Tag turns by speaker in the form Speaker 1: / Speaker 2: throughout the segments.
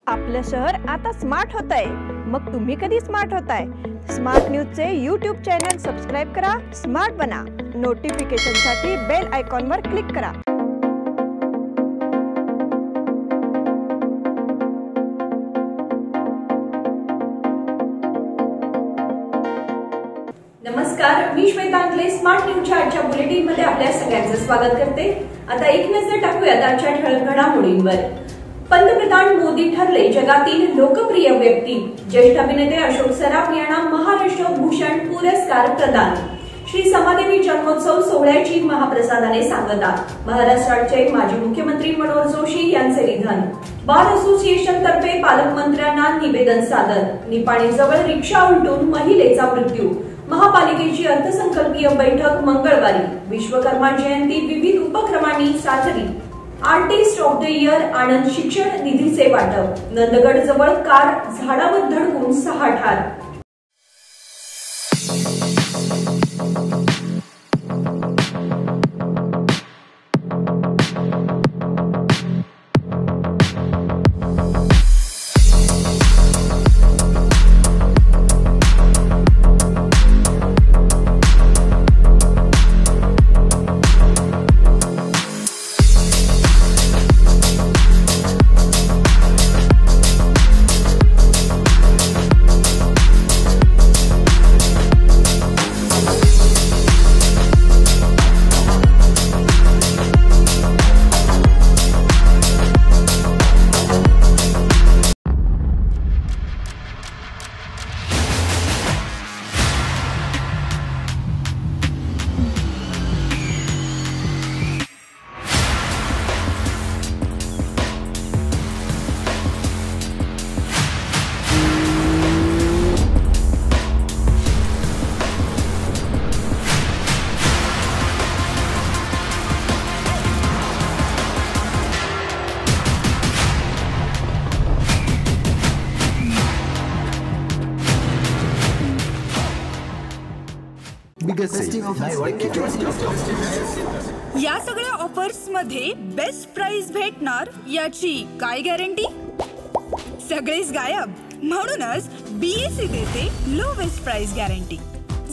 Speaker 1: आपलं शहर आता स्मार्ट होतंय. मग तुम्ही कधी स्मार्ट होताय? स्मार्ट न्यूजचे YouTube चॅनल सबस्क्राइब करा, स्मार्ट बना. नोटिफिकेशनसाठी बेल आयकॉनवर क्लिक करा.
Speaker 2: नमस्कार, मी श्वेता अंकले. स्मार्ट न्यूजच्या आजच्या बुलेटिन मध्ये आपल्या सगळ्यांचं स्वागत करते. आता एक नजर टाकूयात आजच्या ठळक घडामोडींवर. पंतप्रधान मोदी ठरले जगातील लोकप्रिय व्यक्ती. ज्येष्ठ अभिनेते अशोक सराफ यांना महाराष्ट्र भूषण पुरस्कार प्रदान. श्री समादेवी जन्मोत्सव सोहळ्याची महाप्रसादाने सांगता. महाराष्ट्राचे माजी मुख्यमंत्री मनोहर जोशी यांचे निधन. बार असोसिएशन तर्फे पालकमंत्र्यांना निवेदन सादर. निपाणीजवळ रिक्षा उलटून महिलेचा मृत्यू. महापालिकेची अर्थसंकल्पीय बैठक मंगळवारी. विश्वकर्मा जयंती विविध उपक्रमांनी साजरी. आर्टिस्ट ऑफ द इयर आनंद शिक्षण निधीचे वाटप. नंदगड जवळ कार झाडावर धडकून 6 ठार.
Speaker 3: या सगळ्या ऑफर्स मध्ये बेस्ट प्राइस भेटणार याची काय गॅरंटी? सगळेच गायब. म्हणूनच BSE देते लोवेस्ट प्राइस गॅरंटी.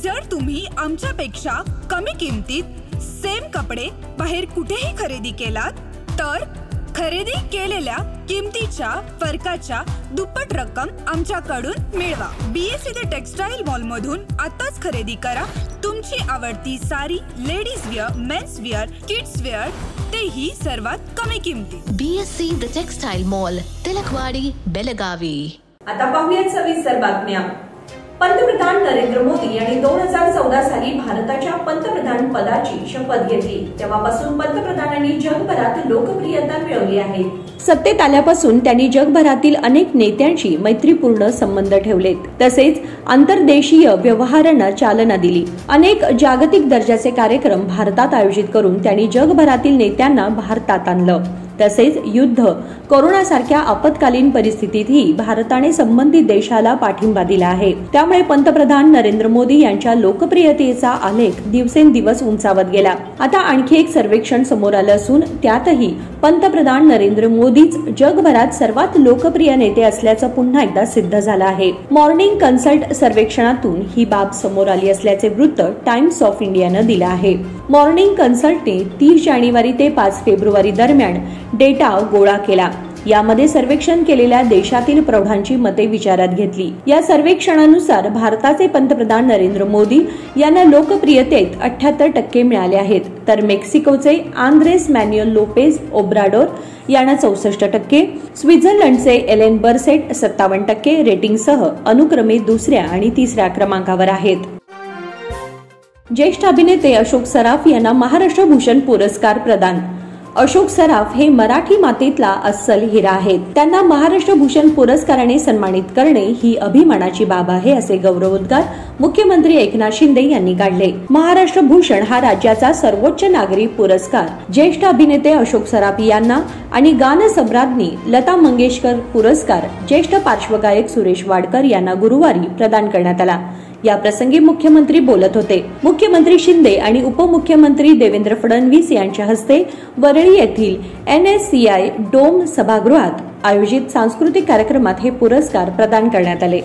Speaker 3: जर तुम्ही आमच्यापेक्षा कमी किमतीत सेम कपडे बाहेर कुठेही खरेदी केलात तर खरेदी केलेल्या किमतीच्या फरकाच्या दुप्पट रक्कम आमच्याकडून मिळवा. BSE द टेक्सटाईल मॉल मधून आताच खरेदी करा तुमची आवडती sari, ladies wear, men's wear, kids wear, तेही सर्वात कमी किमतीत.
Speaker 4: BSE the textile mall, Tilakwadi, Belagavi.
Speaker 2: आता पाहूयात सविस्तर बातम्या. पंतप्रधान नरेंद्र मोदी यांनी 2014 साली भारताच्या पंतप्रधान पदाची शपथ घेतली. तेव्हापासून पंतप्रधानांनी जगभरात लोकप्रियता मिळवली आहे. सत्तेत आल्यापासून त्यांनी जगभरातील अनेक नेत्यांशी मैत्रीपूर्ण संबंध ठेवलेत. तसेच आंतरदेशीय व्यवहारांना चालना दिली. अनेक जागतिक दर्जाचे कार्यक्रम भारतात आयोजित करून त्यांनी जगभरातील नेत्यांना भारतात आणलं. तसेच युद्ध, कोरोना सारख्या आपत्कालीन परिस्थितीतही भारताने संबंधित देशाला पाठिंबा दिला आहे. त्यामुळे पंतप्रधान नरेंद्र मोदी यांच्या लोकप्रियतेचा आलेख दिवसेंदिवस उंचावत गेला. आता आणखी एक सर्वेक्षण समोर आलं असून त्यातही पंतप्रधान नरेंद्र मोदीच जगभरात सर्वात लोकप्रिय नेते असल्याचं पुन्हा एकदा सिद्ध झालं आहे. मॉर्निंग कन्सल्ट सर्वेक्षणातून ही बाब समोर आली असल्याचे वृत्त टाइम्स ऑफ इंडियानं दिलं आहे. मॉर्निंग कन्सल्टने 30 जानेवारी ते 5 फेब्रुवारी दरम्यान डेटा गोळा केला. यामध्ये सर्वेक्षण केलेल्या देशातील प्रौढांची मते विचारात घेतली. या सर्वेक्षणानुसार भारताचे पंतप्रधान नरेंद्र मोदी यांना लोकप्रियतेत 78% मिळाले आहेत. तर मेक्सिकोचे आंद्रेस मॅन्युअल लोपेज ओब्राडोर यांना 64%, स्वित्झर्लंडचे एलेन बर्सेट 57% रेटिंगसह अनुक्रमे दुसऱ्या आणि तिसऱ्या क्रमांकावर आहेत. ज्येष्ठ अभिनेते अशोक सराफ यांना महाराष्ट्र भूषण पुरस्कार प्रदान. अशोक सराफ हे मराठी मातीतला अस्सल हिरा आहेत. त्यांना महाराष्ट्र भूषण पुरस्काराने सन्मानित करणे ही अभिमानाची बाब आहे असे गौरवोद्गार मुख्यमंत्री एकनाथ शिंदे यांनी काढले. महाराष्ट्र भूषण हा राज्याचा सर्वोच्च नागरी पुरस्कार ज्येष्ठ अभिनेते अशोक सराफ यांना आणि गानसम्राज्ञी लता मंगेशकर पुरस्कार ज्येष्ठ पार्श्वगायक सुरेश वाडकर यांना गुरुवारी प्रदान करण्यात आला. या प्रसंगी मुख्यमंत्री बोलत होते. मुख्यमंत्री शिंदे आणि उपमुख्यमंत्री देवेंद्र फडणवीस यांच्या हस्ते वरळी येथील NSCI डोम सभागृहात आयोजित सांस्कृतिक कार्यक्रमात हे पुरस्कार प्रदान करण्यात आले.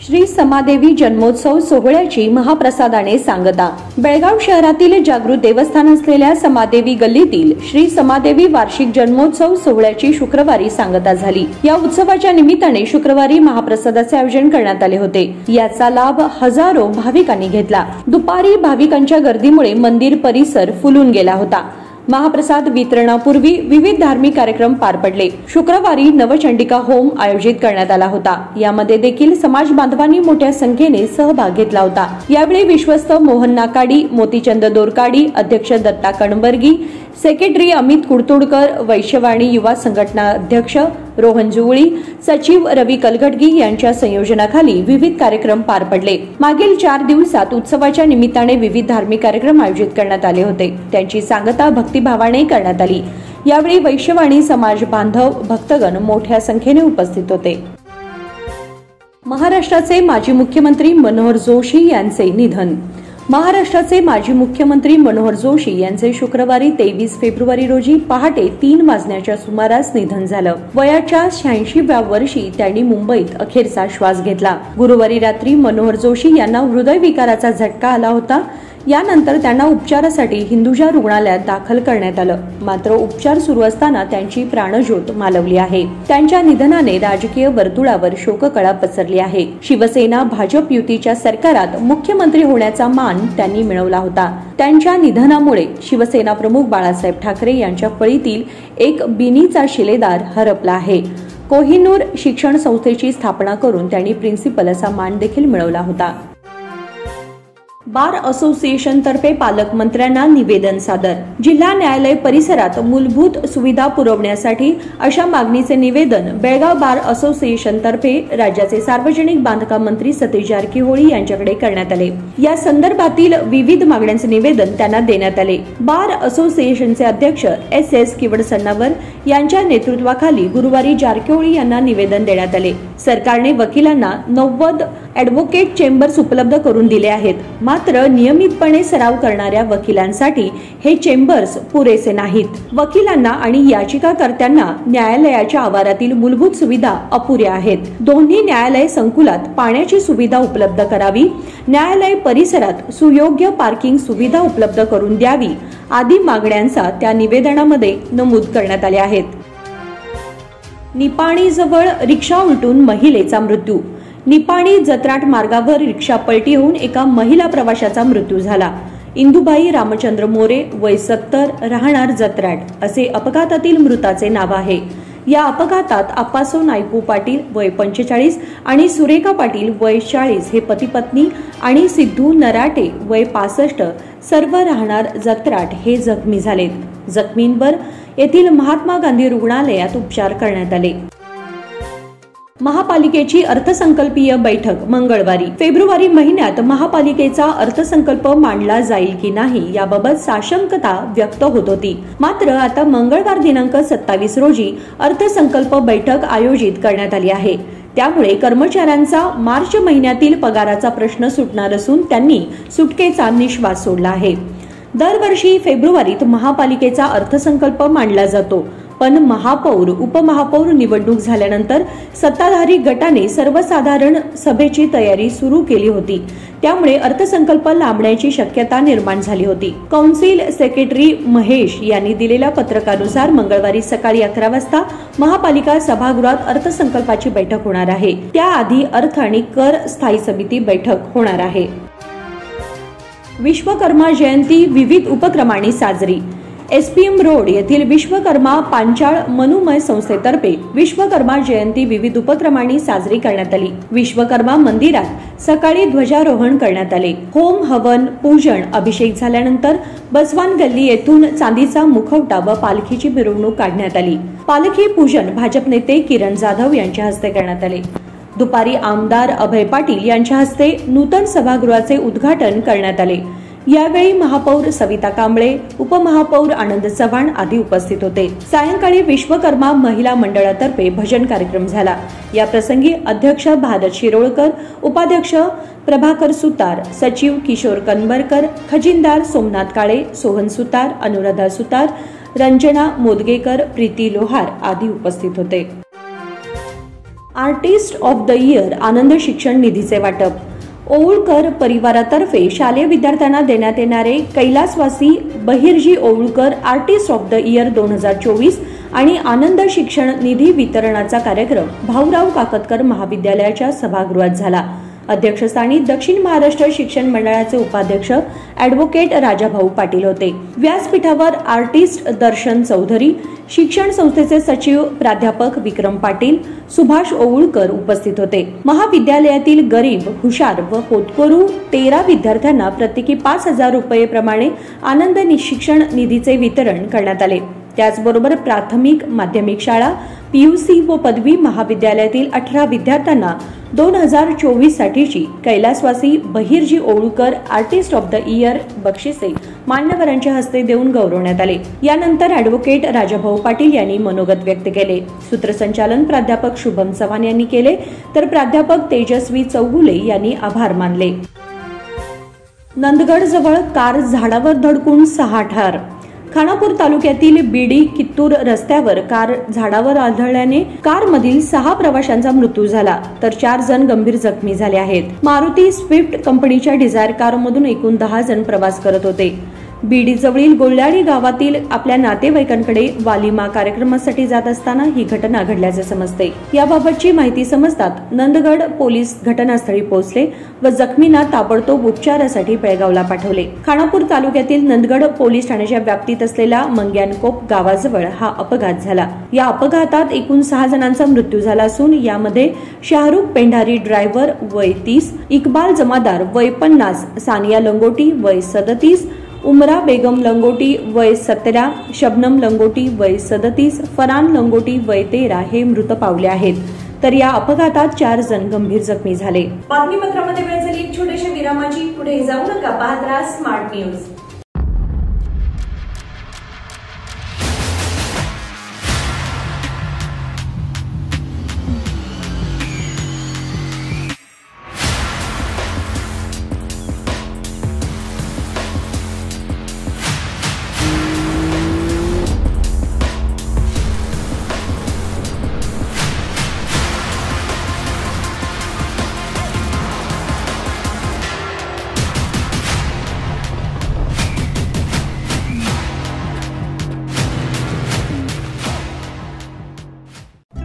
Speaker 2: श्री समादेवी जन्मोत्सव सोहळ्याची महाप्रसादाने सांगता. बेळगाव शहरातील जागृत देवस्थान असलेल्या समादेवी गल्लीतील श्री समादेवी वार्षिक जन्मोत्सव सोहळ्याची शुक्रवारी सांगता झाली. या उत्सवाच्या निमित्ताने शुक्रवारी महाप्रसादाचे आयोजन करण्यात आले होते. याचा लाभ हजारो भाविकांनी घेतला. दुपारी भाविकांच्या गर्दीमुळे मंदिर परिसर फुलून गेला होता. महाप्रसाद वितरणापूर्वी विविध धार्मिक कार्यक्रम पार पडले. शुक्रवारी नवचंडिका होम आयोजित करण्यात आला होता. यामध्ये देखील समाज बांधवांनी मोठ्या संख्येने सहभाग घेतला होता. यावेळी विश्वस्त मोहन नाकाडी, मोतीचंद दोरकाडी, अध्यक्ष दत्ता कणबर्गी, सेक्रेटरी अमित कुडतुडकर, वैश्यवाणी युवा संघटना अध्यक्ष रोहन जुवळी, सचिव रवी कलगटगी यांच्या संयोजनाखाली विविध कार्यक्रम पार पडले. मागील 4 दिवसात उत्सवाच्या निमित्ताने विविध धार्मिक कार्यक्रम आयोजित करण्यात आले होते. त्यांची सांगता भक्तिभावाने करण्यात आली. यावेळी वैश्यवाणी समाज बांधव भक्तगण मोठ्या संख्येने उपस्थित होते. महाराष्ट्राचे माजी मुख्यमंत्री मनोहर जोशी यांचे निधन. महाराष्ट्राचे माजी मुख्यमंत्री मनोहर जोशी यांचे शुक्रवारी 23 फेब्रुवारी रोजी पहाटे 3 वाजण्याच्या सुमारास निधन झालं. वयाच्या 86व्या वर्षी त्यांनी मुंबईत अखेरचा श्वास घेतला. गुरुवारी रात्री मनोहर जोशी यांना हृदयविकाराचा झटका आला होता. यानंतर त्यांना उपचारासाठी हिंदुजा रुग्णालयात दाखल करण्यात आलं. मात्र उपचार सुरू असताना त्यांची प्राणज्योत मालवली आहे. त्यांच्या निधनाने राजकीय वर्तुळावर शोककळा पसरली आहे. शिवसेना भाजप युतीच्या सरकारात मुख्यमंत्री होण्याचा मान त्यांनी मिळवला होता. त्यांच्या निधनामुळे शिवसेना प्रमुख बाळासाहेब ठाकरे यांच्या फळीतील एक बिनीचा शिलेदार हरपला आहे. कोहिनूर शिक्षण संस्थेची स्थापना करून त्यांनी प्रिन्सिपल असा मान देखील मिळवला होता. बार असोसिएशन तर्फे पालकमंत्र्यांना निवेदन सादर. जिल्हा न्यायालय परिसरात मूलभूत सुविधा पुरवण्यासाठी अशा मागणीचे निवेदन बेळगाव बार असोसिएशन तर्फे राज्याचे सार्वजनिक बांधकाम मंत्री सतीश जारकीहोळी यांच्याकडे करण्यात आले. या संदर्भातील विविध मागण्यांचे निवेदन त्यांना देण्यात आले. बार असोसिएशनचे अध्यक्ष SS किवडसन्नावर यांच्या नेतृत्वाखाली गुरुवारी जारकीहोळी यांना निवेदन देण्यात आले. सरकारने वकिलांना 90 ॲडव्होकेट चेंबर्स उपलब्ध करून दिले आहेत. मात्र नियमितपणे सराव करणाऱ्या वकिलांसाठी हे चेंबर्स पुरेसे नाहीत. वकिलांना आणि याचिकाकर्त्यांना न्यायालयाच्या आवारातील मूलभूत सुविधा अपुऱ्या आहेत. दोन्ही न्यायालय संकुलात पाण्याची सुविधा उपलब्ध करावी, न्यायालय परिसरात सुयोग्य पार्किंग सुविधा उपलब्ध करून द्यावी आदी मागण्यांचा त्या निवेदनामध्ये नमूद करण्यात आले आहेत. निपाणीजवळ रिक्षा उलटून महिलेचा मृत्यू. निपाणी जत्राट मार्गावर रिक्षा पलटी होऊन एका महिला प्रवाशाचा मृत्यू झाला. इंदुबाई रामचंद्र मोरे वय 70 राहणार जत्राट असे अपघातातील मृताचे नाव आहे. या अपघातात आप्पासो नायकू पाटील वय 45 आणि सुरेखा पाटील वय 40 हे पती पत्नी आणि सिद्धू नराटे वय 65 सर्व राहणार जत्राट हे जखमी झालेत. जखमींवर येथील महात्मा गांधी रुग्णालयात उपचार करण्यात आले. महापालिकेची अर्थसंकल्पीय बैठक मंगळवारी. फेब्रुवारी महिन्यात महापालिकेचा अर्थसंकल्प मांडला जाईल की नाही याबाबत साशंकता व्यक्त होत होती. मात्र आता मंगळवार दिनांक 27 रोजी अर्थसंकल्प बैठक आयोजित करण्यात आली आहे. त्यामुळे कर्मचाऱ्यांचा मार्च महिन्यातील पगाराचा प्रश्न सुटणार असून त्यांनी सुटकेचा निश्वास सोडला आहे. दरवर्षी फेब्रुवारीत महापालिकेचा अर्थसंकल्प मांडला जातो. पण महापौर उपमहापौर निवडणूक झाल्यानंतर सत्ताधारी गटाने सर्वसाधारण सभेची तयारी सुरू केली होती. त्यामुळे अर्थसंकल्प लांबण्याची शक्यता निर्माण झाली होती. कौन्सिल सेक्रेटरी महेश यांनी दिलेल्या पत्रकानुसार मंगळवारी सकाळी 11 वाजता महापालिका सभागृहात अर्थसंकल्पाची बैठक होणार आहे. त्याआधी अर्थ आणि कर स्थायी समिती बैठक होणार आहे. विश्वकर्मा जयंती विविध उपक्रमांनी साजरी. SPM रोड येथील विश्वकर्मा पांचाळ मनुमय संस्थेतर्फे विश्वकर्मा जयंती विविध उपक्रमांनी साजरी करण्यात आली. विश्वकर्मा मंदिरात सकाळी ध्वजारोहण करण्यात आले. होम हवन पूजन अभिषेक झाल्यानंतर बसवान गल्ली येथून चांदीचा मुखवटा व पालखीची मिरवणूक काढण्यात आली. पालखी पूजन भाजप नेते किरण जाधव यांच्या हस्ते करण्यात आले. दुपारी आमदार अभय पाटील यांच्या हस्ते नूतन सभागृहाचे उद्घाटन करण्यात आले. यावेळी महापौर सविता कांबळे, उपमहापौर आनंद चव्हाण आदी उपस्थित होते. सायंकाळी विश्वकर्मा महिला मंडळातर्फे भजन कार्यक्रम झाला. या प्रसंगी अध्यक्ष भारत शिरोळकर, उपाध्यक्ष प्रभाकर सुतार, सचिव किशोर कनबरकर, खजिनदार सोमनाथ काळे, सोहन सुतार, अनुराधा सुतार, रंजना मोदगेकर, प्रीती लोहार आदी उपस्थित होते. आर्टिस्ट ऑफ द इयर आनंद शिक्षण निधीचे वाटप. ओवळकर परिवारातर्फे शालेय विद्यार्थ्यांना देण्यात येणारे कैलासवासी Bahirji Owalkar artist of the year 2024 आणि आनंद शिक्षण निधी वितरणाचा कार्यक्रम भाऊराव काकतकर महाविद्यालयाच्या सभागृहात झाला. अध्यक्षस्थानी दक्षिण महाराष्ट्र शिक्षण मंडळाचे उपाध्यक्ष ॲडव्होकेट राजाभाऊ पाटील होते. व्यासपीठावर आर्टिस्ट दर्शन चौधरी, शिक्षण संस्थेचे सचिव प्राध्यापक विक्रम पाटील, सुभाष ओवळकर उपस्थित होते. महाविद्यालयातील गरीब, हुशार व होतकरू 13 विद्यार्थ्यांना प्रत्येकी 5,000 रुपये प्रमाणे आनंद शिक्षण निधीचे वितरण करण्यात आले. त्याचबरोबर प्राथमिक, माध्यमिक शाळा, पीयूसी व पदवी महाविद्यालयातील 18 विद्यार्थ्यांना 2024 साठीची कैलासवासी Bahirji Owalkar artist of the year बक्षिसे मान्यवरांच्या हस्ते देऊन गौरवण्यात आले. यानंतर ॲडव्होकेट राजाभाऊ पाटील यांनी मनोगत व्यक्त केले. सूत्रसंचालन प्राध्यापक शुभम चव्हाण यांनी केले, तर प्राध्यापक तेजस्वी चौगुले यांनी आभार मानले. नंदगड जवळ कार झाडावर धडकून 6 ठार. खानापूर तालुक्यातील बीडी कित्तूर रस्त्यावर कार झाडावर आदळल्याने कारमधील 6 प्रवाशांचा मृत्यू झाला, तर 4 जण गंभीर जखमी झाले आहेत. मारुती स्विफ्ट कंपनीच्या डिझायर कारमधून एकूण 10 जण प्रवास करत होते. बीडी जवळील गोल्लाडी गावातील आपल्या नातेवाईकांकडे वालिमा कार्यक्रमासाठी जात असताना ही घटना घडल्याचे समजते. याबाबतची माहिती समजतात नंदगड पोलीस घटनास्थळी पोहोचले व जखमींना ताबडतोब उपचारासाठी बेळगावला पाठवले. खानापूर तालुक्यातील नंदगड पोलीस ठाण्याच्या व्याप्तीत असलेल्या मंग्यानकोप गावाजवळ हा अपघात झाला. या अपघातात एकूण 6 जणांचा मृत्यू झाला असून यामध्ये शाहरुख पेंढारी ड्रायव्हर वय 30, इक्बाल जमादार वय 50, सानिया लंगोटी वय 37, उमरा बेगम लंगोटी वय 17, शबनम लंगोटी वय 37, फरान लंगोटी वय 13 हे मृत पावले आहेत. तर या अपघातात 4 जण गंभीर जखमी झाले. बातमीपत्रामध्ये वेळ झाली एक छोट्याशा विरामाची. पुढे जाऊ नका, पाहत राहा स्मार्ट न्यूज.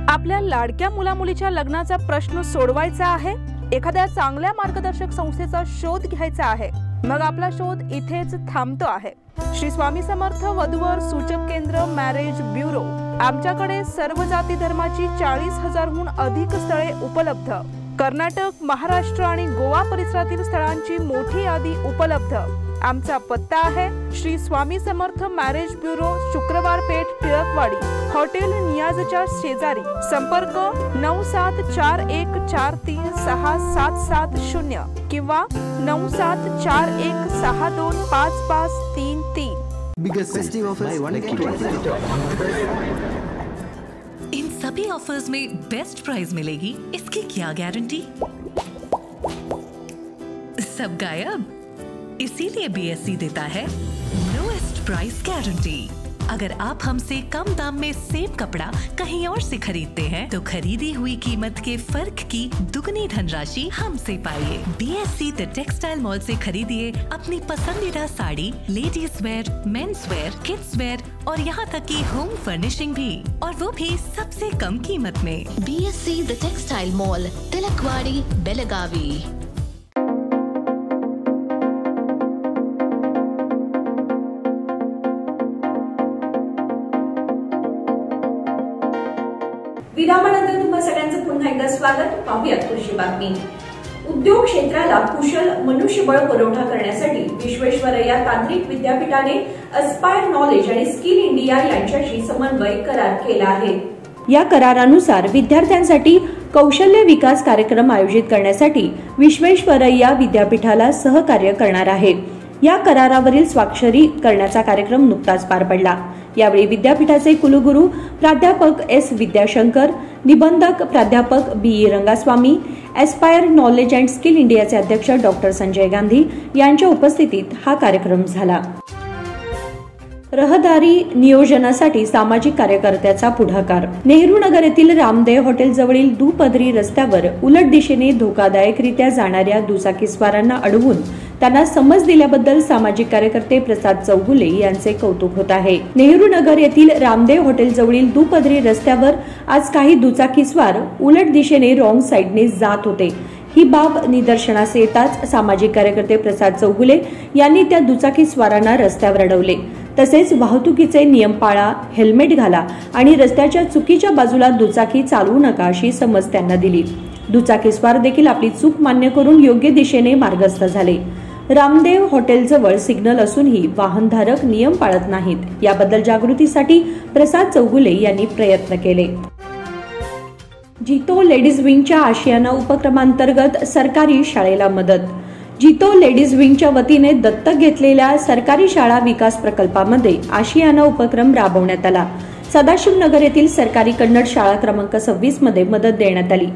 Speaker 5: आपल्या लाडक्या मुलामुलीच्या लग्नाचा प्रश्न सोडवायचा आहे, एखाद्या चांगल्या मार्गदर्शक संस्थेचा शोध घ्यायचा आहे, मग आपला शोध इथेच थांबतो आहे. श्री स्वामी समर्थ वधूवर सूचक केंद्र मॅरेज ब्युरो. आमच्याकडे सर्व जाती धर्माची 40,000हून अधिक स्थळे उपलब्ध. कर्नाटक, महाराष्ट्र आणि गोवा परिसरातील स्थळांची मोठी यादी उपलब्ध. आमचा पत्ता आहे श्री स्वामी समर्थ मॅरेज ब्युरो, शुक्रवार पेठ, टिळकवाडी, हॉटेल नियाजच्या शेजारी. संपर्क 9741436770 किंवा 9741625533.
Speaker 4: इन सभी ऑफर्स में बेस्ट प्राइस मिलेगी, इसकी क्या गारंटी? सब गायब, इसीलिए BSC देता है लोएस्ट प्राइस गारंटी। अगर आप हमसे कम दाम में सेम कपड़ा कहीं और से खरीदते हैं तो खरीदी हुई कीमत के फर्क की दुगनी धनराशि हमसे पाइए। BSC द टेक्सटाइल मॉल से खरीदिए अपनी पसंदीदा sari, ladies wear, men's wear, kids wear और यहाँ तक की होम फर्निशिंग भी, और वो भी सबसे कम कीमत में।
Speaker 6: BSC the textile mall, Tilakwadi, Belagavi.
Speaker 2: विरामानंतर तुम्हा सगळ्यांचं पुन्हा एकदा स्वागत. पाहूयात पुढची बातमी. उद्योग क्षेत्राला कुशल मनुष्यबळ पुरवठा करण्यासाठी विश्वेश्वरय्या तांत्रिक विद्यापीठाने अस्पायर नॉलेज आणि स्किल इंडिया यांच्याशी समन्वय करार केला आहे. या करारानुसार विद्यार्थ्यांसाठी कौशल्य विकास कार्यक्रम आयोजित करण्यासाठी विश्वेश्वरय्या विद्यापीठाला सहकार्य करणार आहे. या करारावरील स्वाक्षरी करण्याचा कार्यक्रम नुकताच पार पडला। यावेळी विद्यापीठाचे कुलगुरू प्राध्यापक एस विद्याशंकर, निबंधक प्राध्यापक B Rangaswamy, aspire knowledge and skill इंडियाचे अध्यक्ष डॉक्टर संजय गांधी यांच्या उपस्थितीत हा कार्यक्रम झाला। रहदारी नियोजनासाठी सामाजिक कार्यकर्त्याचा पुढाकार। नेहरू नगर येथील रामदेव हॉटेल जवळील दुपदरी रस्त्यावर उलट दिशेने धोकादायकरित्या जाणाऱ्या दुचाकीस्वारांना अडवून त्यांना समज दिल्याबद्दल सामाजिक कार्यकर्ते प्रसाद चौगुले यांचे कौतुक होत आहे। नेहरू नगर येथील रामदेव हॉटेल जवळील दुपदरी रस्त्यावर आज काही दुचाकीस्वार उलट दिशेने रॉंग साइडने जात होते। ही बाब निदर्शनास येताच सामाजिक कार्यकर्ते प्रसाद चौगुले यांनी त्या दुचाकीस्वारांना रस्त्यावर अडवले। तसेच वाहतुकीचे नियम पाळा, हेल्मेट घाला आणि रस्त्याच्या चुकीच्या बाजूला दुचाकी चालवू नका अशी समज त्यांना दिली। दुचाकीस्वार देखील आपली चूक मान्य करून योग्य दिशेने मार्गस्थ झाले। रामदेव हॉटेलजवळ सिग्नल असूनही वाहनधारक नियम पाळत नाहीत। याबद्दल जागृतीसाठी प्रसाद चौगुले यांनी प्रयत्न केले। जितो लेडीज विंगच्या आशियाना उपक्रमांतर्गत सरकारी शाळेला मदत। जितो लेडीज विंगच्या वतीने दत्तक घेतलेल्या सरकारी शाळा विकास प्रकल्पामध्ये आशियाना उपक्रम राबवण्यात आला। सदाशिवनगर येथील सरकारी कन्नड शाळा क्रमांक 26 मध्ये मदत देण्यात आली।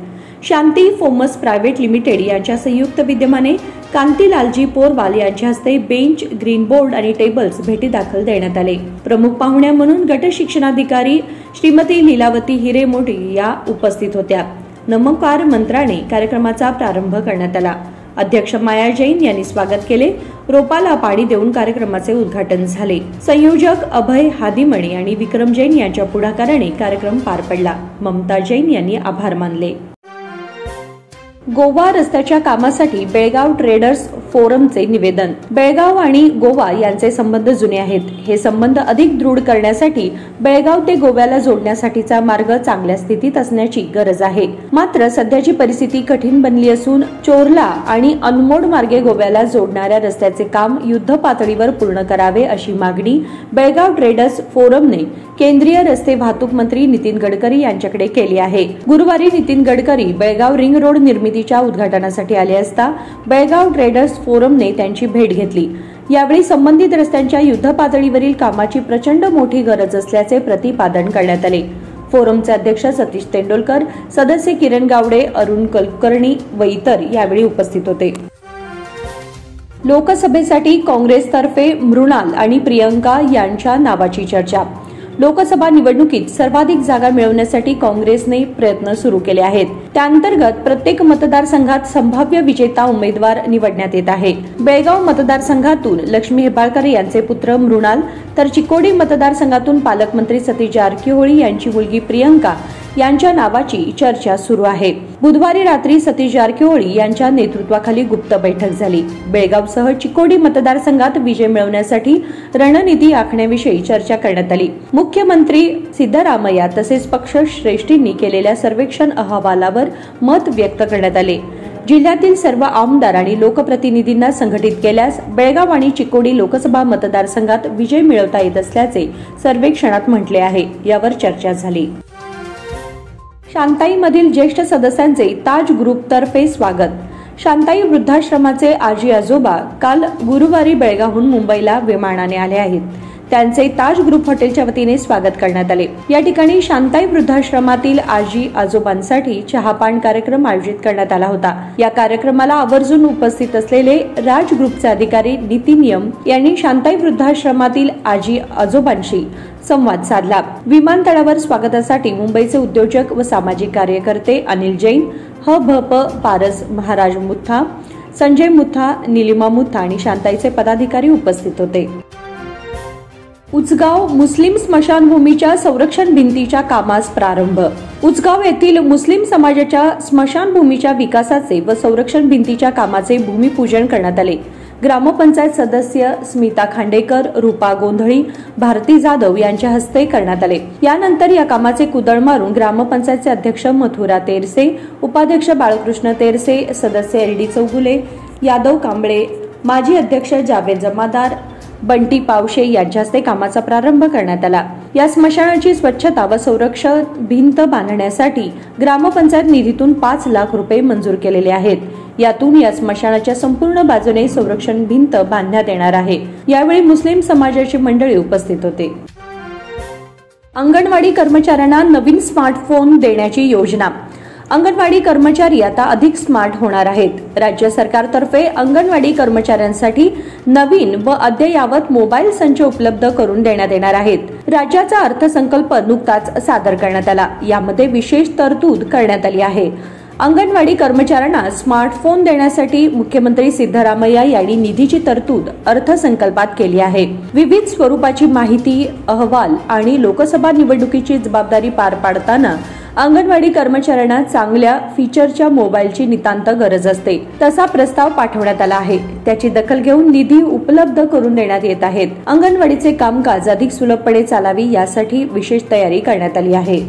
Speaker 2: शांती फोमस प्रायव्हेट लिमिटेड यांच्या संयुक्त विद्यमाने कांतीलालजी पोरवाल यांच्या हस्ते बेंच, ग्रीन बोर्ड आणि टेबल्स भेटी दाखल देण्यात आले। प्रमुख पाहुण्या म्हणून गट शिक्षणाधिकारी श्रीमती लीलावती हिरेमोठी या उपस्थित होत्या। नमस्कार मंत्राने कार्यक्रमाचा प्रारंभ करण्यात आला। अध्यक्ष माया जैन यांनी स्वागत केले। रोपाला पाणी देऊन कार्यक्रमाचे उद्घाटन झाले। संयोजक अभय हादिमणी आणि विक्रम जैन यांच्या पुढाकाराने कार्यक्रम पार पडला। ममता जैन यांनी आभार मानले। गोवा रस्त्याच्या कामासाठी बेळगाव ट्रेडर्स फोरमचे निवेदन। बेळगाव आणि गोवा यांचे संबंध जुने आहेत। हे संबंध अधिक दृढ करण्यासाठी बेळगाव ते गोव्याला जोडण्यासाठीचा मार्ग चांगल्या स्थितीत असण्याची गरज आहे। मात्र सध्याची परिस्थिती कठीण बनली असून चोरला आणि अनमोड मार्गे गोव्याला जोडणाऱ्या रस्त्याचे काम युद्ध पातळीवर पूर्ण करावे अशी मागणी बेळगाव ट्रेडर्स फोरमने केंद्रीय रस्ते वाहतूक मंत्री नितीन गडकरी यांच्याकडे केली आहे। गुरुवारी नितीन गडकरी बेळगाव रिंग रोड निर्मितीच्या उद्घाटनासाठी आले असता बेळगाव ट्रेडर्स फोरमने त्यांची भेट घेतली। यावेळी संबंधित रस्त्यांच्या युद्ध पातळीवरील कामाची प्रचंड मोठी गरज असल्याचे प्रतिपादन करण्यात आले। फोरमचे अध्यक्ष सतीश तेंडोलकर, सदस्य किरण गावडे, अरुण कुलकर्णी व इतर यावेळी उपस्थित होते। लोकसभेसाठी काँग्रेसतर्फे मृणाल आणि प्रियंका यांच्या नावाची चर्चा। लोकसभा निवडणुकीत सर्वाधिक जागा मिळवण्यासाठी काँग्रेसने प्रयत्न सुरू केले आहेत। त्याअंतर्गत प्रत्येक मतदारसंघात संभाव्य विजेता उमेदवार निवडण्यात येत आहे। बेळगाव मतदारसंघातून लक्ष्मी हेब्बाळकर यांचे पुत्र मृणाल तर चिकोडी मतदारसंघातून पालकमंत्री सतीश जारकिहोळी यांची मुलगी प्रियंका यांच्या नावाची चर्चा सुरू आहे। बुधवारी रात्री सतीश जारकिहोळी यांच्या नेतृत्वाखाली गुप्त बैठक झाली। बेळगावसह चिकोडी मतदारसंघात विजय मिळवण्यासाठी रणनीती आखण्याविषयी चर्चा करण्यात आली। मुख्यमंत्री सिद्धरामय्या तसेच पक्ष श्रेष्ठींनी केलेल्या सर्वेक्षण अहवालावर मत व्यक्त करण्यात आले। जिल्ह्यातील सर्व आमदार आणि लोकप्रतिनिधींना संघटित केल्यास बेळगाव आणि चिकोडी लोकसभा मतदारसंघात विजय मिळवता येत असल्याचे सर्वेक्षणात म्हटले आहे। यावर चर्चा झाली। शांताईमधील ज्येष्ठ सदस्यांचे ताज ग्रुपतर्फे स्वागत। शांताई वृद्धाश्रमाचे आजी आजोबा काल गुरुवारी बेळगावहून मुंबईला विमानाने आले आहेत। त्यांचे ताज ग्रुप हॉटेलच्या वतीने स्वागत करण्यात आले। या ठिकाणी शांताई वृद्धाश्रमातील आजी आजोबांसाठी चहापान कार्यक्रम आयोजित करण्यात आला होता। या कार्यक्रमाला आवर्जून उपस्थित असलेले राज ग्रुपचे अधिकारी नितीन यम यांनी शांताई वृद्धाश्रमातील आजी आजोबांशी संवाद साधला। विमानतळावर स्वागतासाठी मुंबईचे उद्योजक व सामाजिक कार्यकर्ते अनिल जैन, ह.भ.प. पारस महाराज मुथा, संजय मुथा, निलिमा मुथा आणि शांताईचे पदाधिकारी उपस्थित होते। उचगाव मुस्लिम स्मशानभूमीच्या संरक्षण भिंतीच्या कामास प्रारंभ। उचगाव येथील मुस्लिम समाजाच्या स्मशानभूमीच्या विकासाचे व संरक्षण भिंतीच्या कामाचे भूमिपूजन करण्यात आले। ग्रामपंचायत सदस्य स्मिता खांडेकर, रूपा गोंधळी, भारती जाधव यांच्या हस्ते करण्यात आले। यानंतर या कामाचे कुदळ मारून ग्रामपंचायतचे अध्यक्ष मथुरा तेरसे, उपाध्यक्ष बाळकृष्ण तेरसे, सदस्य एल.डी. चौगुले, यादव कांबळे, माजी अध्यक्ष जावेद जमादार, बंटी पावशे यांच्या हस्ते कामाचा प्रारंभ करण्यात आला। या स्मशानाची स्वच्छता व संरक्षण भिंत बांधण्यासाठी ग्रामपंचायत निधीतून 5 लाख रुपये मंजूर केलेले आहेत।
Speaker 7: यातून या स्मशानाच्या संपूर्ण बाजूने संरक्षण भिंत बांधण्यात येणार आहे। यावेळी मुस्लिम समाजाची मंडळी उपस्थित होते। अंगणवाडी कर्मचाऱ्यांना नवीन स्मार्टफोन देण्याची योजना। अंगणवाडी कर्मचारी आता अधिक स्मार्ट होणार आहेत। राज्य सरकारतर्फे अंगणवाडी कर्मचाऱ्यांसाठी नवीन व अद्ययावत मोबाईल संच उपलब्ध करून देण्यात येणार आहेत। राज्याचा अर्थसंकल्प नुकताच सादर करण्यात आला। यामध्ये विशेष तरतूद करण्यात आली आहे। अंगणवाडी कर्मचाऱ्यांना स्मार्टफोन देण्यासाठी मुख्यमंत्री सिद्धरामय्या यांनी निधीची तरतूद अर्थसंकल्पात केली आहे। विविध स्वरूपाची माहिती, अहवाल आणि लोकसभा निवडणुकीची जबाबदारी पार पाडताना अंगणवाडी कर्मचाऱ्यांना चांगल्या फीचरच्या मोबाईलची नितांत गरज असते। तसा प्रस्ताव पाठवण्यात आला आहे। त्याची दखल घेऊन निधी उपलब्ध करून देण्यात येत आहेत। अंगणवाडीचे कामकाज अधिक सुलभपणे चालावी यासाठी विशेष तयारी करण्यात आली आहे।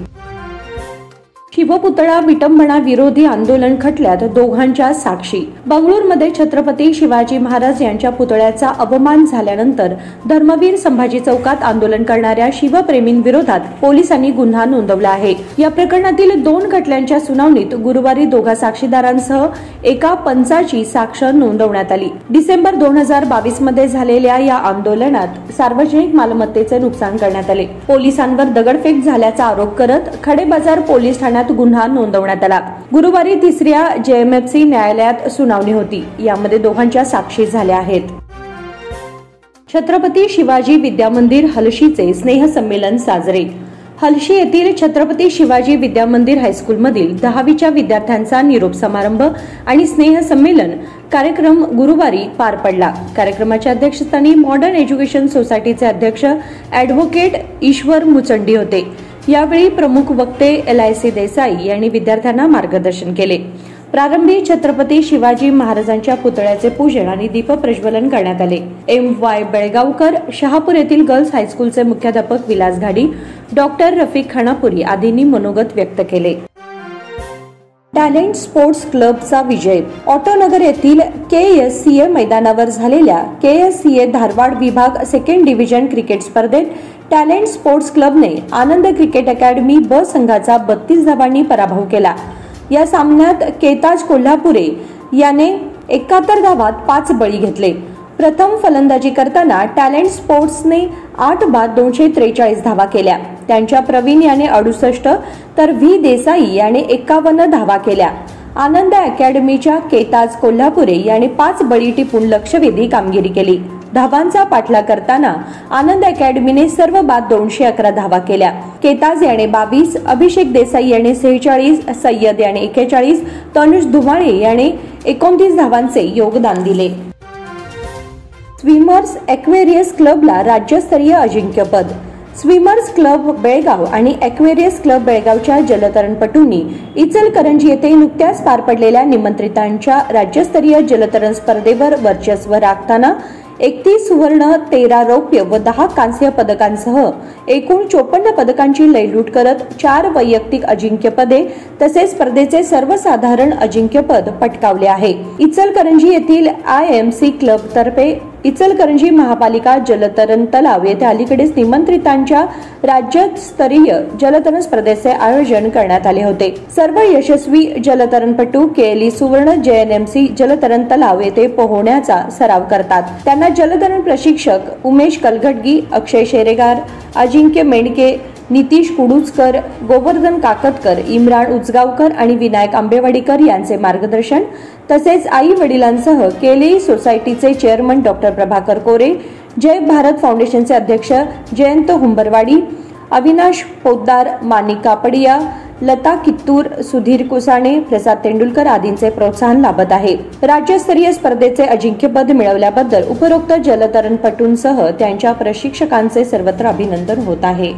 Speaker 7: शिवपुतळा विटंबना विरोधी आंदोलन खटल्यात दोघांच्या साक्षी। बंगळूरमध्ये छत्रपती शिवाजी महाराज यांच्या पुतळ्याचा अपमान झाल्यानंतर धर्मवीर संभाजी चौकात आंदोलन करणाऱ्या शिवप्रेमींविरोधात पोलिसांनी गुन्हा नोंदवला आहे। या प्रकरणातील 2 खटल्यांच्या सुनावणीत गुरुवारी दोघा साक्षीदारांसह एका पंचाची साक्ष नोंदवण्यात आली। डिसेंबर 2022 मध्ये झालेल्या या आंदोलनात सार्वजनिक मालमत्तेचे नुकसान करण्यात आले। पोलिसांवर दगडफेक झाल्याचा आरोप करत खडेबाजार पोलीस ठाण्यात गुन्हा नोंदवण्यात आला। गुरुवारी 3ऱ्या JMFC न्यायालयात सुनावणी होती। यामध्ये दोघांच्या साक्षी झाल्या आहेत। छत्रपती शिवाजी विद्यामंदिर हलशीचे स्नेहसंमेलन साजरे। हलशी येथील छत्रपती शिवाजी विद्यामंदिर हायस्कूलमधील 10वीच्या विद्यार्थ्यांचा निरोप समारंभ आणि स्नेहसंमेलन कार्यक्रम गुरुवारी पार पडला। कार्यक्रमाच्या अध्यक्षस्थानी मॉडर्न एज्युकेशन सोसायटीचे अध्यक्ष ॲडव्होकेट ईश्वर मुचंडी होते। यावेळी प्रमुख वक्ते LIC देसाई यांनी विद्यार्थ्यांना मार्गदर्शन केले। प्रारंभी छत्रपती शिवाजी महाराजांच्या पुतळ्याचे पूजन आणि दीपप्रज्वलन करण्यात आले। MY बेळगावकर, शहापूर येथील गर्ल्स हायस्कूलचे मुख्याध्यापक विलास घाडी, डॉक्टर रफिक खानापुरी आदींनी मनोगत व्यक्त केले। टॅलेंट स्पोर्ट्स क्लबचा विजय। ऑटोनगर येथील KSCA मैदानावर झालेल्या KSCA धारवाड विभाग 2nd डिव्हिजन क्रिकेट स्पर्धेत टॅलेंट स्पोर्ट्स क्लबने आनंद क्रिकेट अकॅडमी ब संघाचा 32 धावांनी पराभव केला। या सामन्यात केताज कोल्हापुरे याने 71 धावात 5 बळी घेतले। प्रथम फलंदाजी करताना टॅलेंट स्पोर्ट्सने 8 बाद 243 धावा केल्या। त्यांच्या प्रवीण याने 68 तर V देसाई याने 51 धावा केल्या। आनंद अकॅडमीच्या केताज कोल्हापुरे याने 5 बळी टिपून लक्षवेधी कामगिरी केली। धावांचा पाठलाग करताना आनंद अकॅडमीने सर्व बाद 211 धावा केल्या। केताज याने 22, अभिषेक देसाई याने 46, सय्यद याने 41, तनुष धुमाळे याने 29 धावांचे योगदान दिले। स्विमर्स एक्वेरियस क्लबला राज्यस्तरीय अजिंक्यपद। स्विमर्स क्लब बेळगाव आणि एक्वेरियस क्लब बेळगावच्या जलतरणपटूंनी इचलकरंजी येथे नुकत्याच पार पडलेल्या निमंत्रितांच्या राज्यस्तरीय जलतरण स्पर्धेवर वर्चस्व राखताना 31 सुवर्ण, 13 रौप्य व 10 कांस्य पदकांसह एकूण 54 पदकांची लयलूट करत 4 वैयक्तिक अजिंक्यपदे तसेच स्पर्धेचे सर्वसाधारण अजिंक्यपद पटकावले आहे। इचलकरंजी येथील IMC क्लब तर्फे इचलकरंजी महापालिका जलतरण तलाव येथे अलीकडेच निमंत्रितांच्या राज्यस्तरीय जलतरण स्पर्धेचे आयोजन करण्यात आले होते। सर्व यशस्वी जलतरणपटू KLE सुवर्ण JNMC जलतरण तलाव येथे पोहोण्याचा सराव करतात। त्यांना जलतरण प्रशिक्षक उमेश कलघटगी, अक्षय शेरेगार, अजिंक्य मेंढके, नितीश कुडुचकर, गोवर्धन काकतकर, इम्रान उजगावकर आणि विनायक आंबेवाडीकर यांचे मार्गदर्शन तसेच आई वडिलांसह KLE सोसायटीचे चेअरमन डॉक्टर प्रभाकर कोरे, जय भारत फाउंडेशनचे अध्यक्ष जयंत हुंबरवाडी, अविनाश पोद्दार, मानिक कापडिया, लता कित्तूर, सुधीर कुसाणे, प्रसाद तेंडुलकर आदींचे प्रोत्साहन लाभत आहे। राज्यस्तरीय स्पर्धेचे अजिंक्यपद मिळवल्याबद्दल उपरोक्त जलतरणपटूंसह त्यांच्या प्रशिक्षकांचे सर्वत्र अभिनंदन होत आहे।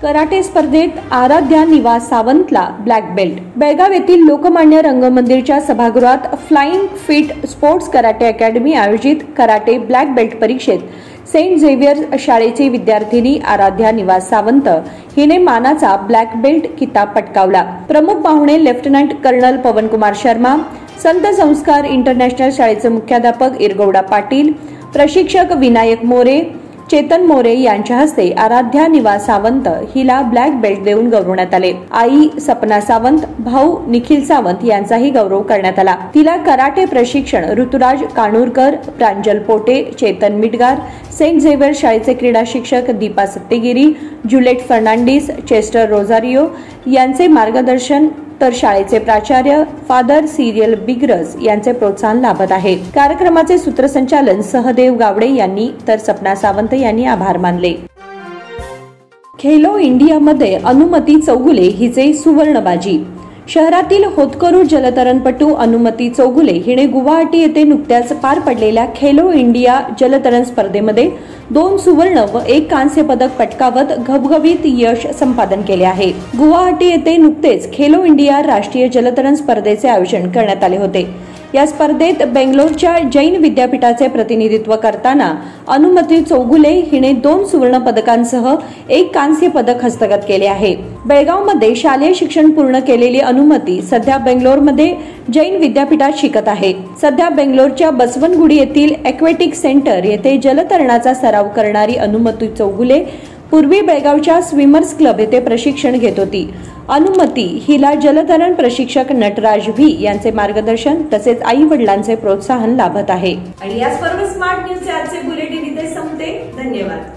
Speaker 7: कराटे स्पर्धेत आराध्या निवास सावंतला ब्लॅक बेल्ट। बेळगाव येथील लोकमान्य रंगमंदिरच्या सभागृहात flying fit sports karate academy आयोजित कराटे ब्लॅक बेल्ट परीक्षेत सेंट झेवियर शाळेची विद्यार्थिनी आराध्या निवास सावंत हिने मानाचा ब्लॅक बेल्ट किताब पटकावला। प्रमुख पाहुणे लेफ्टनंट कर्नल पवनकुमार शर्मा, संत संस्कार इंटरनॅशनल शाळेचे मुख्याध्यापक इरगौडा पाटील, प्रशिक्षक विनायक मोरे, चेतन मोरे यांच्या हस्ते आराध्या निवास सावंत हिला ब्लॅक बेल्ट देऊन गौरवण्यात आले. आई सपना सावंत, भाऊ निखिल सावंत यांचाही गौरव करण्यात आला. तिला कराटे प्रशिक्षण ऋतुराज काणूरकर, प्रांजल पोटे, चेतन मिटगार, सेंट झेवियर शाळेचे क्रीडा शिक्षक दीपा सत्तेगिरी, जुलेट फर्नांडिस, चेस्टर रोझारियो यांचे मार्गदर्शन तर शाळेचे प्राचार्य फादर सिरियल बिग्रस यांचे प्रोत्साहन लाभत आहे. कार्यक्रमाचे सूत्रसंचालन सहदेव गावडे यांनी तर सपना सावंत यांनी आभार मानले. खेलो इंडियामध्ये अनुमती चौगुले हिचे सुवर्णबाजी. शहरातील होतकरू जलतरणपटू अनुमती चौगुले हिने गुवाहाटी येथे नुकत्याच पार पडलेल्या खेलो इंडिया जलतरण स्पर्धेमध्ये 2 सुवर्ण व 1 कांस्य पदक पटकावत घवघवीत यश संपादन केले आहे. गुवाहाटी येथे नुकतेच खेलो इंडिया राष्ट्रीय जलतरण स्पर्धेचे आयोजन करण्यात आले होते. या स्पर्धेत बेंगलोरच्या जैन विद्यापीठाचे प्रतिनिधित्व करताना अनुमती चौगुले हिने 2 सुवर्ण पदकांसह 1 कांस्य पदक हस्तगत केले आहे. बेळगावमध्ये शालेय शिक्षण पूर्ण केलेली अनुमती सध्या बेंगलोरमध्ये जैन विद्यापीठात शिकत आहे. सध्या बेंगलोरच्या बसवनगुडी येथील ॲक्वेटिक सेंटर येथे जलतरणाचा सराव करणारी अनुमती चौगुले पूर्वी बेळगावच्या स्विमर्स क्लब येथे प्रशिक्षण घेत होती. अनुमती हिला जलतरण प्रशिक्षक नटराज व्ही यांचे मार्गदर्शन तसेच आई वडिलांचे प्रोत्साहन लाभत आहे.
Speaker 2: आणि याचबरोबर स्मार्ट न्यूजचे आजचे बुलेटिन इथे संपते. धन्यवाद.